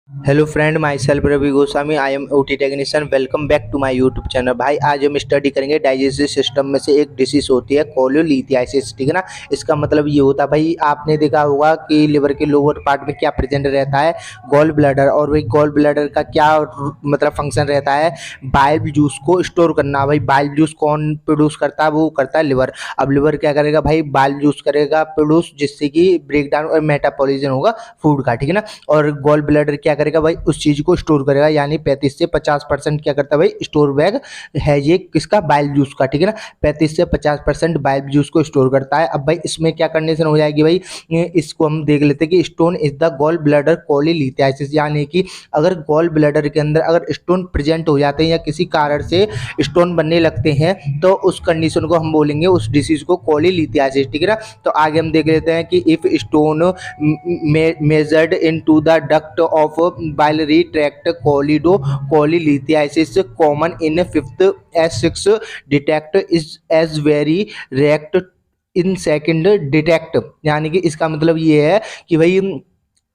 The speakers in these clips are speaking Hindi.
Hello friend, my self Ravi Goswami. I am OT technician. Welcome back to my YouTube channel. भाई आज हम स्टडी करेंगे डाइजेस्टिव सिस्टम में से एक डिसीज होती है कोलियोलिथियासिस। ठीक है ना। इसका मतलब ये होता है भाई, आपने देखा होगा कि लिवर के लोअर पार्ट में क्या प्रेजेंट रहता है, गॉल ब्लैडर। और भाई गॉल ब्लैडर का क्या मतलब फंक्शन रहता है, बाइल जूस को स्टोर करना। भाई बाइल जूस कौन प्रोड्यूस करता है, वो करता है लिवर। अब लिवर क्या करेगा भाई, बाइल जूस करेगा प्रोड्यूस, जिससे कि ब्रेक डाउन और मेटाबॉलिज्म होगा फूड का। ठीक है ना। और गॉल ब्लैडर क्या करेगा भाई, उस चीज को स्टोर करेगा, यानी 35 से 50% क्या करता है भाई, स्टोर बैग है ये किसका, बाइल जूस का। ठीक है ना। 35 से 50% बाइल जूस को स्टोर करता है। अब भाई इसमें क्या कंडीशन हो जाएगी भाई, इसको हम देख लेते हैं कि stone is the gall bladder cholelithiasis, यानी कि अगर गॉल ब्लैडर के अंदर अगर स्टोन प्रेजेंट हो जाते हैं या किसी कारण से स्टोन बनने लगते हैं, तो उस कंडीशन को हम बोलेंगे, उस डिसीज को कोलिलिथियासिस। ठीक है ना। तो आगे हम देख लेते हैं कि if stone measured into the duct of biliary tract colilithiasis common in fifth S6 detect is as very react in second detect। यानी कि इसका मतलब ये है कि भाई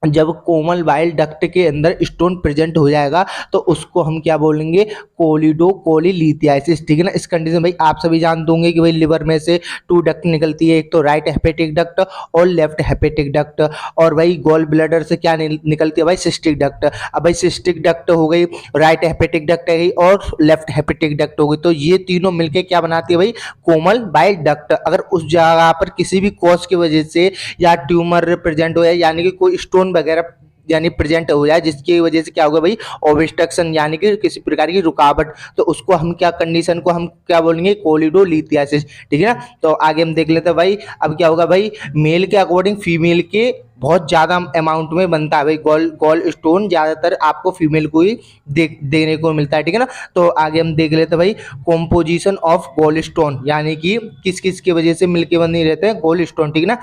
जब कोमल बाइल डक्ट के अंदर स्टोन प्रेजेंट हो जाएगा तो उसको हम क्या बोलेंगे, कोलिडोकोलिलिथियासिस। ठीक है ना। इस कंडीशन भाई आप सभी जानते होंगे कि भाई लिवर में से 2 डक्ट निकलती है, एक तो राइट हेपेटिक डक्ट और लेफ्ट हेपेटिक डक्ट। और भाई गॉल ब्लैडर से क्या निकलती है भाई, सिस्टिक डक्ट। अब भाई सिस्टिक डक्ट हो गई, राइट हेपेटिक डक्ट है गई और लेफ्ट हेपेटिक डक्ट हो गई, तो ये तीनों मिलके क्या बनाती है भाई, कोमल बाइल डक्ट। अगर उस जगह पर किसी भी कॉज की वजह से या ट्यूमर प्रेजेंट हो जाए, यानी कि कोई स्टोन वगैरह यानी प्रेजेंट हो जाए, जिसकी वजह से क्या होगा भाई, ऑब्स्ट्रक्शन यानी कि किसी प्रकार की रुकावट, तो उसको हम क्या कंडीशन को हम क्या बोलेंगे, कोलिडोलिथियासिस। ठीक है ना। तो आगे हम देख लेते हैं भाई, अब क्या होगा भाई, मेल के अकॉर्डिंग फीमेल के बहुत ज्यादा अमाउंट में बनता है भाई गॉल गॉल स्टोन, ज्यादातर आपको फीमेल को ही देने को मिलता है। ठीक है ना। तो आगे हम देख लेते हैं भाई, कॉम्पोजिशन ऑफ गॉल स्टोन, यानी कि किस किस की वजह से मिलके बने रहते हैं गॉल स्टोन। ठीक है ना।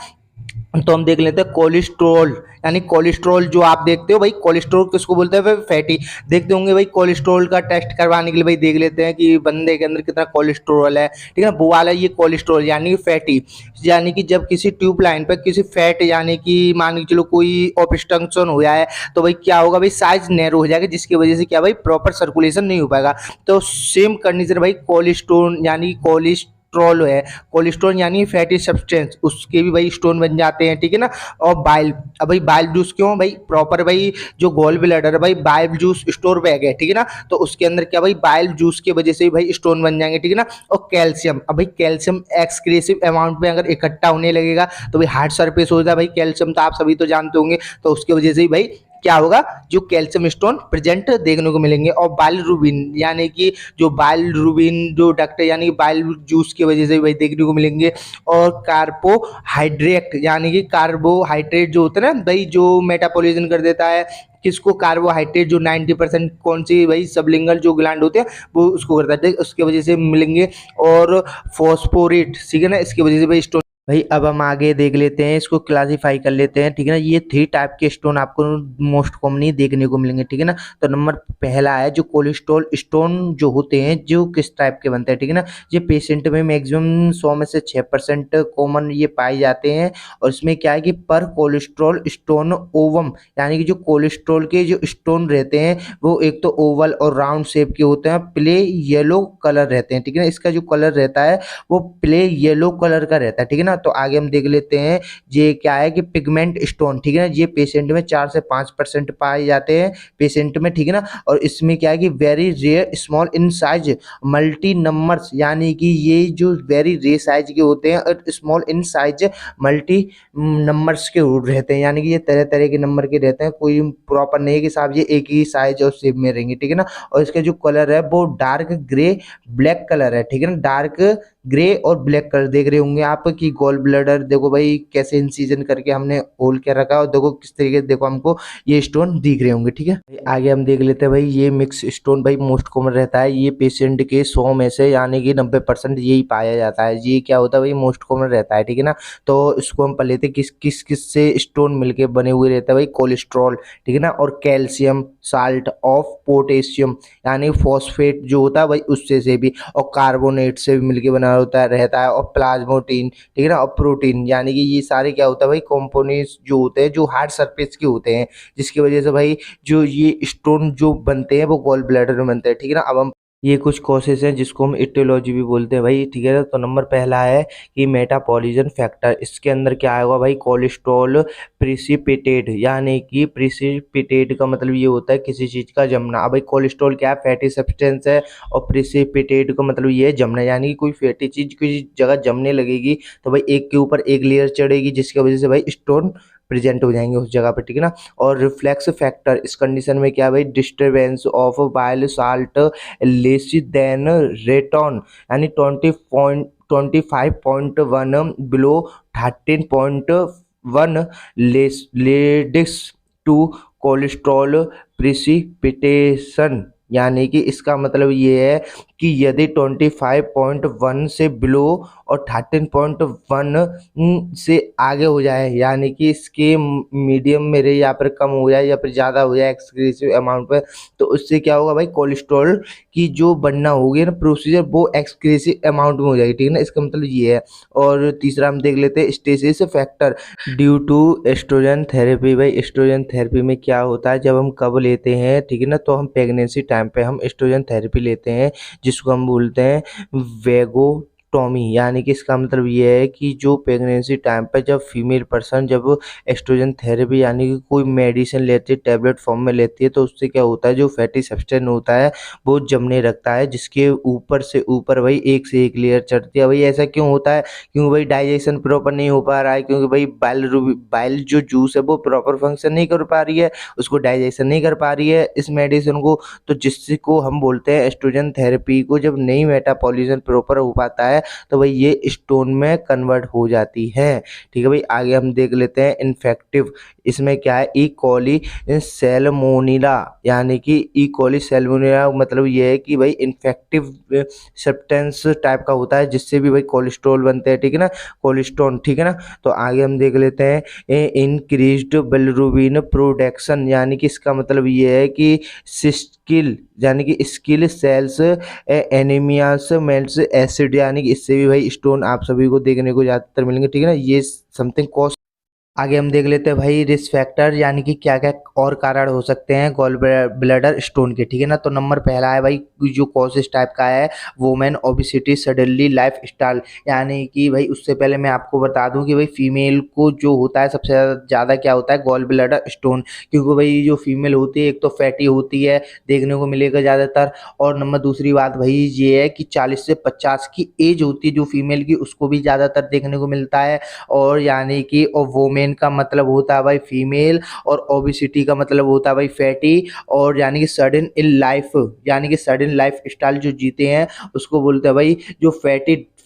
तो हम देख लेते हैं कोलेस्ट्रॉल, यानी कोलेस्ट्रॉल जो आप देखते हो भाई, कोलेस्ट्रॉल किसको बोलते हैं भाई, फैटी। देखते होंगे भाई कोलेस्ट्रॉल का टेस्ट करवाने के लिए भाई देख लेते हैं कि बंदे के अंदर कितना कोलेस्ट्रॉल है। ठीक है ना। वो वाला ये कोलेस्ट्रॉल यानी फैटी, यानी कि जब किसी ट्यूब लाइन पर किसी फैट यानी कि मान के चलो कोई ऑब्स्ट्रक्शन हो जाए, तो भाई क्या होगा भाई, साइज नैरो हो जाएगा, जिसकी वजह से क्या भाई, प्रॉपर सर्कुलेशन नहीं हो पाएगा। तो सेम कंडीशन भाई कोलेस्ट्रॉल यानी कोलेस्ट्रॉल है, कोलेस्ट्रॉल यानी फैटी सब्सटेंस, उसके भी भाई स्टोन बन जाते हैं। ठीक है ना। और बाइल, अब भाई बाइल जूस क्यों भाई, प्रॉपर भाई जो गॉल ब्लैडर है भाई, बाइल जूस स्टोर बैग है। ठीक है ना। तो उसके अंदर क्या भाई, बाइल जूस की वजह से भी भाई स्टोन बन जाएंगे। ठीक है ना। और कैल्शियम, अब भाई कैल्शियम एक्सक्रेसिव अमाउंट में अगर इकट्ठा होने लगेगा तो भाई हार्ड सरफेस हो जाए भाई कैल्शियम, तो आप सभी तो जानते होंगे, तो उसकी वजह से ही भाई क्या होगा, जो कैल्शियम स्टोन प्रेजेंट देखने को मिलेंगे। और बाइलरुबिन, यानी कि जो बाइलरुबिन जो डक्ट यानी बाइल जूस की वजह से भाई देखने को मिलेंगे। और कार्बोहाइड्रेट, यानी कि कार्बोहाइड्रेट जो होता है ना भाई, जो मेटाबॉलिज्म कर देता है किसको, कार्बोहाइड्रेट जो 90% कौन सी भाई, सबलिंगल जो ग्लैंड होते हैं वो उसको करता है, उसकी वजह से मिलेंगे। और फॉस्फोरेट, ठीक है ना, इसकी वजह से भाई स्टोन। भाई अब हम आगे देख लेते हैं, इसको क्लासिफाई कर लेते हैं। ठीक है ना। ये 3 टाइप के स्टोन आपको मोस्ट कॉमनली देखने को मिलेंगे। ठीक है ना। तो नंबर पहला है जो कोलेस्ट्रॉल स्टोन जो होते हैं, जो किस टाइप के बनते हैं। ठीक है ना। ये पेशेंट में मैक्सिमम 100 में से 6% कॉमन ये पाए जाते हैं। और इसमें क्या है कि पर कोलेस्ट्रॉल स्टोन ओवम, यानी कि जो कोलेस्ट्रॉल के जो स्टोन रहते हैं वो एक तो ओवल और राउंड शेप के होते हैं, प्ले येलो कलर रहते हैं। ठीक है ना। इसका जो कलर रहता है वो प्ले येलो कलर का रहता है। ठीक है ना। तो आगे हम देख लेते हैं, ये क्या है कि पिगमेंट स्टोन। ठीक है ना। ये पेशेंट में 4 से 5% पाए जाते हैं पेशेंट में। ठीक है ना। और इसमें क्या है कि very rare small in size multi numbers, यानी कि ये जो वेरी रेयर साइज के होते हैं और small in size multi numbers के रहते हैं, यानी कि ये तरह तरह के नंबर के रहते हैं, कोई प्रॉपर नहीं है कि साहब ये एक ही साइज और शेप में रहेंगे। ठीक है ना। और इसका जो कलर है वो डार्क ग्रे ब्लैक कलर है। ठीक है ना। डार्क ग्रे और ब्लैक कलर देख रहे होंगे आप कि गॉल ब्लैडर देखो भाई कैसे इंसिजन करके हमने होल कर रखा है, और देखो किस तरीके से देखो हमको ये स्टोन दिख रहे होंगे। ठीक है। आगे हम देख लेते हैं भाई, ये मिक्स स्टोन भाई मोस्ट कॉमन रहता है, ये पेशेंट के 100 में से यानी कि 90% यही पाया जाता है। ये क्या होता है भाई, मोस्ट कॉमन रहता है। ठीक है ना। तो इसको हम पढ़ लेते हैं किस किस किस से स्टोन मिलके बने हुए रहता है भाई, कोलेस्ट्रॉल। ठीक है ना। और कैल्शियम साल्ट ऑफ पोटेशियम, यानी फॉस्फेट जो होता है भाई उससे से भी, और कार्बोनेट से भी मिलके बना बना होता है रहता है, और प्लाज्मोटीन, ठीक है ना, और प्रोटीन, यानी कि ये सारे क्या होता है भाई कंपोनेंट्स जो होते हैं जो हार्ड सरफेस के होते हैं, जिसकी वजह से भाई जो ये स्टोन जो बनते हैं वो गॉल ब्लैडर में बनते हैं, ठीक है ना। अब हम ये कुछ कॉसेस हैं जिसको हम इटियोलॉजी भी बोलते हैं भाई, ठीक है। तो नंबर पहला है कि मेटाबॉलिज्म फैक्टर, इसके अंदर क्या आएगा भाई, कोलेस्ट्रॉल प्रिसिपिटेट, यानी कि प्रिसिपिटेट का मतलब ये होता है किसी चीज़ का जमना। अब भाई कोलेस्ट्रॉल क्या है, फैटी सब्सटेंस है, और प्रिसिपिटेट का मतलब ये है जमना, यानी कि कोई फैटी चीज़ किसी जगह जमने लगेगी तो भाई एक के ऊपर एक लेयर चढ़ेगी, जिसकी वजह से भाई स्टोन प्रेजेंट हो जाएंगे उस जगह पे, ठीक है ना। और रिफ्लेक्स फैक्टर, इस कंडीशन में क्या है भाई, disturbance of bile salt less than ratio, यानी 25.1 below 13.1 leads to cholesterol precipitation, यानी कि इसका मतलब ये है कि यदि 25.1 से बिलो और 13.1 से आगे हो जाए, यानी कि इसके मीडियम मेरे या फिर कम हो जाए या फिर ज़्यादा हो जाए एक्सक्रीसिव अमाउंट पे, तो उससे क्या होगा भाई, कोलेस्ट्रॉल की जो बनना होगी ना प्रोसीजर वो एक्सक्रीसिव अमाउंट में हो जाएगी, ठीक है ना, इसका मतलब ये है। और तीसरा हम देख लेते हैं stasis factor due to estrogen therapy. भाई एस्ट्रोजन थेरेपी में क्या होता है, जब हम कब लेते हैं, ठीक है ना, तो हम प्रेगनेंसी टाइम पे हम एस्ट्रोजन थेरेपी लेते हैं, जिसको हम बोलते हैं वेगोटॉमी, यानी कि इसका मतलब ये है कि जो प्रेगनेंसी टाइम पे जब फीमेल पर्सन जब एस्ट्रोजन थेरेपी यानी कि कोई मेडिसिन लेती है टैबलेट फॉर्म में लेती है, तो उससे क्या होता है, जो फैटी सब्सटेंस होता है वो जमने लगता है, जिसके ऊपर से ऊपर भाई एक से एक लेयर चढ़ती है। भाई ऐसा क्यों होता है, क्योंकि भाई डाइजेशन प्रॉपर नहीं हो पा रहा है, क्योंकि भाई बाइल जो जूस है वो प्रॉपर फंक्शन नहीं कर पा रही है, उसको डाइजेशन नहीं कर पा रही है इस मेडिसिन को, तो जिससे को हम बोलते हैं एस्ट्रोजन थेरेपी को जब नहीं मेटाबॉलिज्म प्रॉपर हो पाता है तो भाई ये स्टोन में कन्वर्ट हो जाती है, ठीक है भाई। आगे हम देख लेते हैं इन्फेक्टिव, इसमें क्या है, ई कॉली सैल्मोनेला, यानी कि ई कॉली सैल्मोनेला मतलब ये है कि भाई इन्फेक्टिव सब्सटेंस टाइप का होता है, जिससे भी भाई कोलेस्ट्रॉल बनते हैं, ठीक है ना, कोलेस्ट्रॉल, ठीक है ना। तो आगे हम देख लेते हैं इंक्रीज्ड बिलिरुबिन प्रोडक्शन, यानी कि इसका मतलब ये है कि सिस्किल, यानी कि स्किल सेल्स एनीमियास मेल्ट्स एसिड, यानी कि इससे भी भाई स्टोन आप सभी को देखने को ज़्यादातर मिलेंगे, ठीक है ना, ये समथिंग कॉस्ट। आगे हम देख लेते हैं भाई रिस्क फैक्टर, यानी कि क्या क्या और कारण हो सकते हैं गॉल ब्लैडर स्टोन के, ठीक है ना। तो नंबर पहला है भाई जो कॉजेस टाइप का है, women obesity suddenly life style, यानी कि भाई उससे पहले मैं आपको बता दूं कि भाई फीमेल को जो होता है सबसे ज़्यादा क्या होता है, गॉल ब्लैडर स्टोन, क्योंकि भाई जो फीमेल होती है एक तो फैटी होती है, देखने को मिलेगा ज़्यादातर, और नंबर दूसरी बात भाई ये है कि 40 से 50 की एज होती है जो फीमेल की, उसको भी ज़्यादातर देखने को मिलता है। और यानी कि और वोमेन का मतलब होता है भाई फीमेल, और ओबिसिटी का मतलब होता है भाई फैटी, और यानी कि सडन इन लाइफ, यानी कि सडन लाइफ स्टाइल जो जीते हैं उसको बोलते हैं भाई जो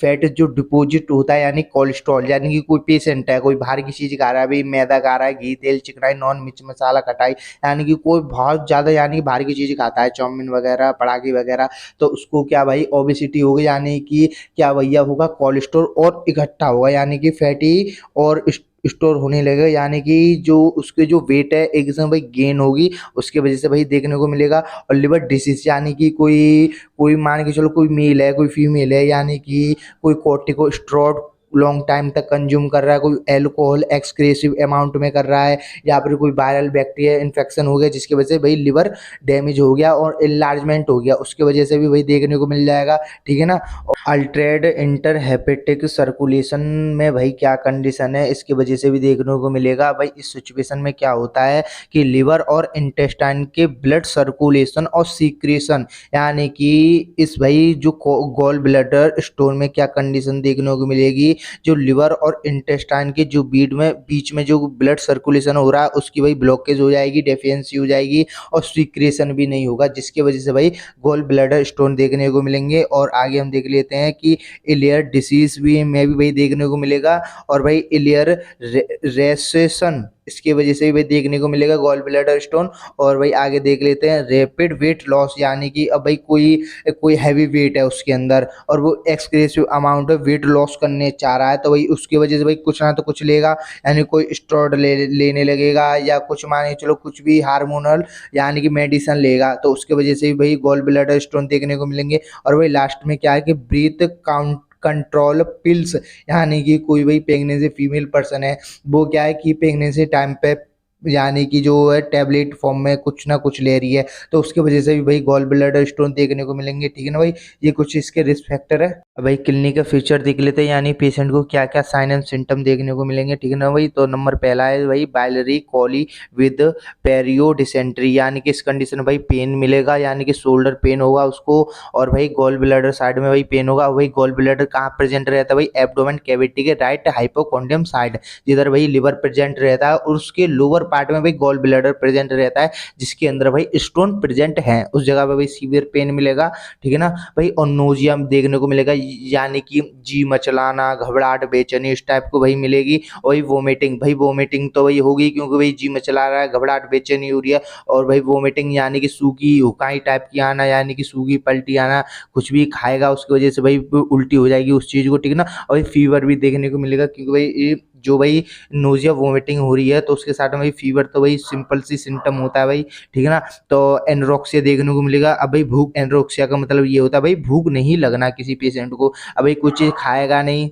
फैट जो डिपॉजिट होता है, यानी कोलेस्ट्रॉल, यानी कि कोई पेशेंट है कोई बाहर की चीज़ खा रहा है, भाई मैदा खा रहा है, घी तेल चिकनाई नॉन मिर्च मसाला खटाई, यानी कि कोई बहुत ज़्यादा यानी कि बाहर की चीज़ खाता है, चाउमीन वगैरह पड़ाकी वगैरह, तो उसको क्या भाई ओबिसिटी होगी, यानी कि क्या भैया होगा कोलेस्ट्रॉल और इकट्ठा होगा, यानी कि फैटी और स्टोर होने लगेगा, यानी कि जो उसके जो वेट है एक किस्म भाई गेन होगी, उसके वजह से भाई देखने को मिलेगा। और लिवर डिसीज, यानी कि कोई कोई मान के चलो कोई मेल है कोई फीमेल है, यानी कि कोई कोर्टिकोस्टेरॉइड लॉन्ग टाइम तक कंज्यूम कर रहा है, कोई एल्कोहल एक्सक्रेसिव अमाउंट में कर रहा है, या फिर कोई वायरल बैक्टीरिया इन्फेक्शन हो गया जिसकी वजह से भाई लिवर डैमेज हो गया और इनलार्जमेंट हो गया, उसकी वजह से भी भाई देखने को मिल जाएगा, ठीक है ना। अल्ट्रेड इंटर हेपेटिक सर्कुलेशन में भाई क्या कंडीशन है, इसकी वजह से भी देखने को मिलेगा। भाई इस सिचुएशन में क्या होता है कि लिवर और इंटेस्टाइन के ब्लड सर्कुलेशन और सीक्रेशन, यानी कि इस भाई जो गॉल ब्लैडर स्टोन में क्या कंडीशन देखने को मिलेगी, जो लिवर और इंटेस्टाइन के जो बीच में जो ब्लड सर्कुलेशन हो रहा है उसकी भाई ब्लॉकेज हो जाएगी, डेफिशिएंसी हो जाएगी, और सीक्रेशन भी नहीं होगा, जिसकी वजह से भाई गॉल ब्लैडर स्टोन देखने को मिलेंगे। और आगे हम देख लेते हैं कि इलियर डिसीज भी में भी भाई देखने को मिलेगा, और भाई इलियर रेसेशन इसकी वजह से भी भाई देखने को मिलेगा गॉल ब्लैडर स्टोन। और भाई आगे देख लेते हैं रैपिड वेट लॉस, यानी कि अब भाई कोई कोई हैवी वेट है उसके अंदर और वो एक्सक्रेसिव अमाउंट ऑफ वेट लॉस करने चाह रहा है, तो भाई उसकी वजह से भाई कुछ ना तो कुछ लेगा, यानी कोई स्टेरॉइड लेने लगेगा, या कुछ माने चलो कुछ भी हार्मोनल यानी कि मेडिसिन लेगा, तो उसकी वजह से भी भाई गॉल ब्लैडर स्टोन देखने को मिलेंगे। और भाई लास्ट में क्या है कि ब्रीथ कंट्रोल पिल्स, यानी कि कोई भाई प्रेगनेंसी फीमेल पर्सन है, वो क्या है कि प्रेगनेंसी टाइम पे यानी कि जो है टैबलेट फॉर्म में कुछ ना कुछ ले रही है, तो उसकी वजह से भी भाई गॉल ब्लैडर स्टोन देखने को मिलेंगे। ठीक है ना भाई, ये कुछ इसके रिस्क फैक्टर है। अब भाई क्लिनिक का फीचर देख लेते हैं, यानी पेशेंट को क्या क्या साइन एंड सिम्टम देखने को मिलेंगे। ठीक है ना भाई, तो नंबर पहला है भाई बाइलरी कॉली विद पेरियो डिसेंट्री, यानी कि इस कंडीशन में भाई पेन मिलेगा, यानी कि शोल्डर पेन होगा उसको, और भाई गॉल ब्लैडर साइड में भाई पेन होगा। भाई गॉल ब्लैडर कहाँ प्रेजेंट रहता है भाई, एब्डोमेन कैविटी के राइट हाइपोकॉन्ड्रियम साइड, जिधर भाई लिवर प्रेजेंट रहता है, और उसके लोअर पार्ट में भाई गॉल ब्लैडर प्रेजेंट रहता है, जिसके अंदर भाई स्टोन प्रेजेंट है, उस जगह पे भाई सीवियर पेन मिलेगा। ठीक है ना भाई, और नोजिया देखने को मिलेगा, यानी कि जी मचलाना, घबराहट, बेचैनी इस टाइप को भाई मिलेगी। और भाई वोमिटिंग, भाई वोमिटिंग तो भाई होगी, क्योंकि भाई जी मचला रहा है, घबराहट बेचैनी हो रही है, और भाई वोमिटिंग यानी कि सूखी हुकाई टाइप की आना, यानी कि सूखी पलटी आना, कुछ भी खाएगा उसकी वजह से भाई उल्टी हो जाएगी उस चीज़ को। ठीक है ना, और भाई फीवर भी देखने को मिलेगा, क्योंकि भाई जो भाई नोजिया वोमिटिंग हो रही है, तो उसके साथ में भाई फीवर तो भाई सिंपल सी सिम्टम होता है भाई। ठीक है ना, तो एनोरेक्सिया देखने को मिलेगा। अब भाई भूख, एनोरेक्सिया का मतलब ये होता है भाई भूख नहीं लगना किसी पेशेंट को। अब भाई कुछ चीज़ खाएगा नहीं,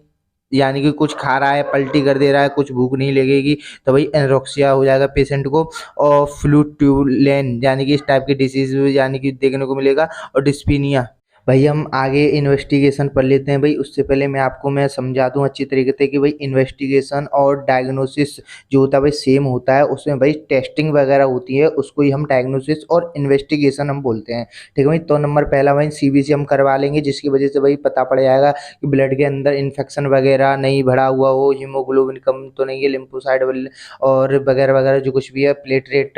यानी कि कुछ खा रहा है पलटी कर दे रहा है, कुछ भूख नहीं लगेगी, तो भाई एनोरेक्सिया हो जाएगा पेशेंट को। और फ्लूट्यूलेन यानी कि इस टाइप की डिसीज यानी कि देखने को मिलेगा, और डिस्पीनिया। भाई हम आगे इन्वेस्टिगेशन पढ़ लेते हैं भाई, उससे पहले मैं समझा दूं अच्छी तरीके से कि भाई इन्वेस्टिगेशन और डायग्नोसिस जो होता है भाई सेम होता है, उसमें भाई टेस्टिंग वगैरह होती है, उसको ही हम डायग्नोसिस और इन्वेस्टिगेशन हम बोलते हैं। ठीक है भाई, तो नंबर पहला भाई सीबीसी हम करवा लेंगे, जिसकी वजह से भाई पता पड़ जाएगा कि ब्लड के अंदर इन्फेक्शन वगैरह नहीं भरा हुआ हो, हीमोग्लोबिन कम तो नहीं है, लिम्फोसाइड और वगैरह वगैरह जो कुछ भी है, प्लेटलेट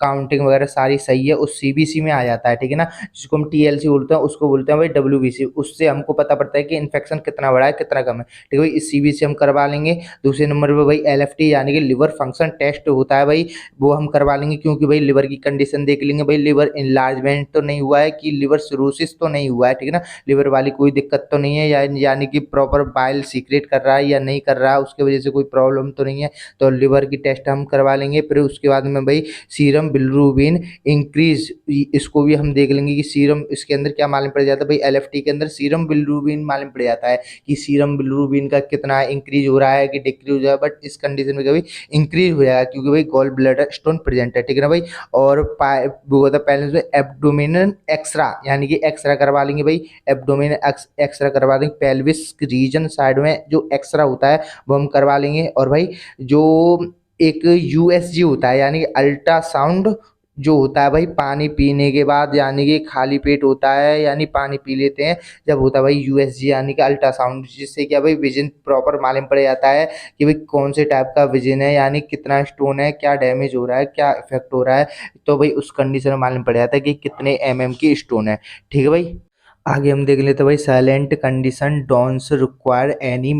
काउंटिंग वगैरह सारी सही है, उस सीबीसी में आ जाता है। ठीक है ना, जिसको हम टीएलसी बोलते हैं, उसको बोलते हैं भाई डब्ल्यूबीसी, उससे हमको पता पड़ता है कि इन्फेक्शन कितना बड़ा है कितना कम है। ठीक है भाई, इस सीबीसी हम करवा लेंगे। दूसरे नंबर पे भाई एलएफटी यानी कि लिवर फंक्शन टेस्ट होता है भाई, वो हम करवा लेंगे, क्योंकि भाई लिवर की कंडीशन देख लेंगे, भाई लिवर इनलार्जमेंट तो नहीं हुआ है, कि लिवर सिरोसिस तो नहीं हुआ है। ठीक है ना, लिवर वाली कोई दिक्कत तो नहीं है, यानी कि प्रॉपर बाइल सीक्रेट कर रहा है या नहीं कर रहा है, उसकी वजह से कोई प्रॉब्लम तो नहीं है, तो लिवर की टेस्ट हम करवा लेंगे। फिर उसके बाद में भाई सीरम बिलिरुबिन इंक्रीज, इसको भी हम देख लेंगे कि सीरम इसके अंदर क्या मालूम पड़ जाता है भाई, एलएफटी के अंदर सीरम बिलिरुबिन मालूम पड़ जाता है कि सीरम बिलिरुबिन का कितना इंक्रीज हो रहा है कि डिक्रीज हो रहा है, बट इस कंडीशन में कभी इंक्रीज हो जाएगा, क्योंकि भाई गॉल ब्लैडर स्टोन प्रेजेंट है। ठीक है ना भाई, और वो होता है पहले एब्डोमिनल एक्सरा, यानी कि एक्सरा करवा लेंगे भाई, एब्डोमिनल एक्सरा करवा देंगे, पेल्विस रीजन साइड में जो एक्सरा होता है वो हम करवा लेंगे। और भाई जो एक यूएसजी होता है, यानी कि अल्ट्रासाउंड जो होता है भाई पानी पीने के बाद, यानी कि खाली पेट होता है, यानी पानी पी लेते हैं जब, होता है भाई यूएसजी यानी कि अल्ट्रासाउंड, जिससे क्या भाई विजन प्रॉपर मालूम पड़ जाता है कि भाई कौन से टाइप का विजन है, यानी कितना स्टोन है, क्या डैमेज हो रहा है, क्या इफेक्ट हो रहा है, तो भाई उस कंडीशन में मालूम पड़ जाता है कि कितने एमएम की स्टोन है। ठीक है भाई, आगे हम देख लेते हैं भाई silent condition don'ts require any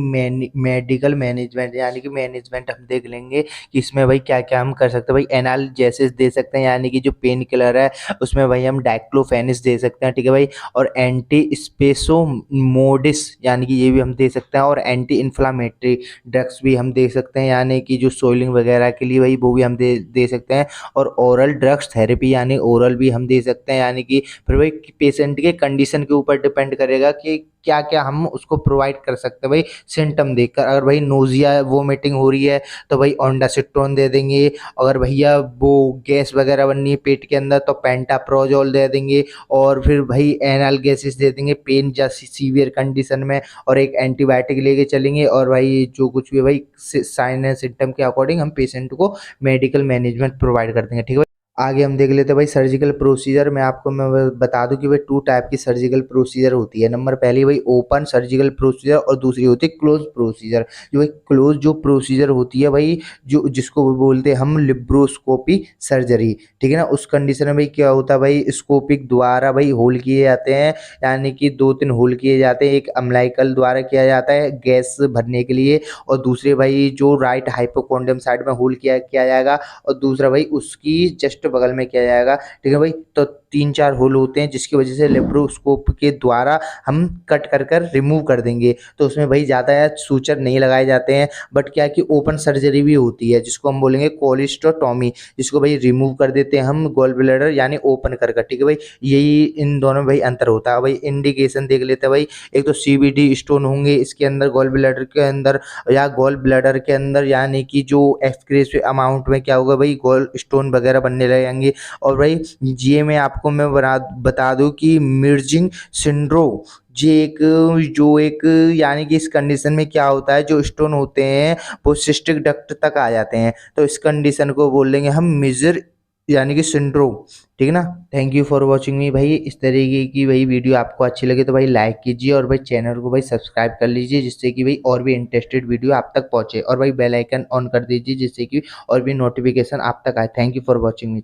medical management, यानी कि मैनेजमेंट हम देख लेंगे कि इसमें भाई क्या क्या हम कर सकते हैं। भाई एनाल्जेसिस दे सकते हैं, यानी कि जो पेन किलर है उसमें भाई हम डाइक्लोफेनिस दे सकते हैं। ठीक है भाई, और एंटी स्पेसोमोडिस यानी कि ये भी हम दे सकते हैं, और एंटी इन्फ्लामेटरी ड्रग्स भी हम दे सकते हैं, यानी कि जो सोइलिंग वगैरह के लिए भाई वो भी हम दे सकते हैं। और ओरल ड्रग्स थेरेपी यानी ओरल भी हम दे सकते हैं, यानी कि फिर भाई पेशेंट के कंडीशन के ऊपर डिपेंड करेगा कि क्या क्या हम उसको प्रोवाइड कर सकते हैं भाई सिम्टम देखकर। अगर भाई नोजिया वोमिटिंग हो रही है तो भाई ओंडासिट्रोन दे देंगे, अगर भैया वो गैस वगैरह बननी है पेट के अंदर तो पेंटाप्रोजोल दे देंगे, और फिर भाई एनाल्गेसिस दे देंगे पेन जैसी सीवियर कंडीशन में, और एक एंटीबायोटिक लेके चलेंगे। और भाई जो कुछ भी भाई साइन एंड सिम्टम के अकॉर्डिंग हम पेशेंट को मेडिकल मैनेजमेंट प्रोवाइड कर देंगे। ठीक है, आगे हम देख लेते हैं भाई सर्जिकल प्रोसीजर में। मैं बता दूं कि भाई 2 टाइप की सर्जिकल प्रोसीजर होती है। नंबर पहली भाई ओपन सर्जिकल प्रोसीजर, और दूसरी होती है क्लोज प्रोसीजर। जो भाई क्लोज जो प्रोसीजर होती है भाई, जो जिसको बोलते हैं हम लिब्रोस्कोपी सर्जरी। ठीक है ना, उस कंडीशन में भाई क्या होता है भाई स्कोपिक द्वारा भाई होल किए जाते हैं, यानी कि 2-3 होल किए जाते हैं, एक अम्लाइकल द्वारा किया जाता है गैस भरने के लिए, और दूसरे भाई जो राइट हाइपोकॉन्ड्रियम साइड में होल किया जाएगा, और दूसरा भाई उसकी जस्ट जस्ट बगल में किया जाएगा। ठीक है भाई, तो 3-4 होल होते हैं जिसकी वजह से लेप्रोस्कोप के द्वारा हम कट कर कर रिमूव कर देंगे। तो उसमें भाई ज़्यादा सूचर नहीं लगाए जाते हैं, बट क्या कि ओपन सर्जरी भी होती है जिसको हम बोलेंगे कोलिस्टोटॉमी, जिसको भाई रिमूव कर देते हैं हम गॉल ब्लैडर यानी ओपन कर कर। ठीक है भाई, यही इन दोनों में भाई अंतर होता है। भाई इंडिकेशन देख लेते हैं भाई, एक तो सीबीडी स्टोन होंगे इसके अंदर गॉल ब्लैडर के अंदर या गॉल ब्लैडर के अंदर, यानी कि जो एक्सक्रेसिव अमाउंट में क्या होगा भाई गॉल स्टोन वगैरह बनने लगेंगे। और भाई ये मैं आपको बता दूं कि मिर्जिंग सिंड्रोम जो एक यानी कि इस कंडीशन में क्या होता है, जो स्टोन होते हैं वो सिस्टिक डक्ट तक आ जाते हैं, तो इस कंडीशन को बोल लेंगे हम मिजर यानी कि सिंड्रोम। ठीक है ना। थैंक यू फॉर वॉचिंग मी भाई। इस तरीके की भाई वीडियो आपको अच्छी लगे तो भाई लाइक कीजिए और भाई चैनल को भाई सब्सक्राइब कर लीजिए, जिससे कि भाई और भी इंटरेस्टेड वीडियो आप तक पहुंचे, और भाई बेल आइकन ऑन कर दीजिए जिससे कि और भी नोटिफिकेशन आप तक आए। Thank you for watching me.